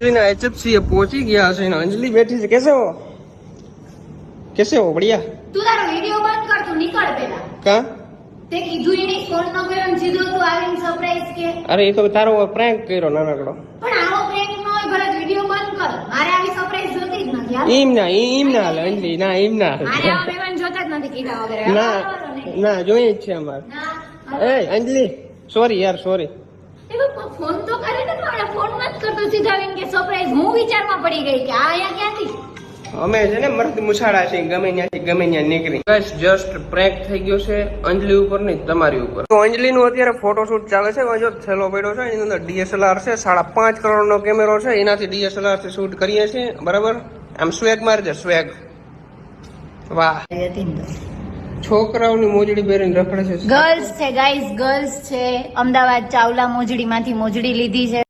HFC पहुंची गया है। अंजलि बैठी है। कैसे हो बढ़िया। तू तारो वीडियो बंद कर, तू निकल पेला का ते कीधुं एने फोन न कर्यो ने सीधो तू आवीने सरप्राइज के। अरे ये तो तारो प्रैंक कर्यो नानकड़ो। पण आवो प्रेंक न होय, भले वीडियो बंद कर। मारे आवी सरप्राइज जोती ज नथी। हाल ईम ना हाले अंजलि ना ईम ना हाले। मारे आवा मेहमान जोता ज नथी कीधा वगैरे। ना ना જોઈએ જ છે અમાર। ए अंजलि सॉरी यार सॉरी। એ ફોન તો કરે ને, મારા ફોન મત કરતો સીધા આવીને કે સરપ્રાઈઝ। હું વિચારમાં પડી ગઈ કે આ અહીંયા ક્યાંથી। અમે છે ને મરદ મુસાડા છે, ગમે ત્યાં નીકળી। ગાઈસ જસ્ટ પ્રેન્ક થઈ ગયો છે અંજલિ ઉપર નહીં, તમારી ઉપર। તો અંજલિ નું અત્યારે ફોટોશૂટ ચાલે છે। જો થેલો પડ્યો છે, એની અંદર DSLR છે, 5.5 કરોડનો કેમેરો છે, એનાથી DSLR થી શૂટ કરીએ છીએ, બરાબર। આમ સ્વેગ મારજે સ્વેગ। વાહ, છોકરાઓની મોજડી પહેરીને રખડે છે। ગર્લ્સ છે ગાઈઝ, ગર્લ્સ છે। અમદાવાદ ચાવલા મોજડીમાંથી મોજડી લીધી છે।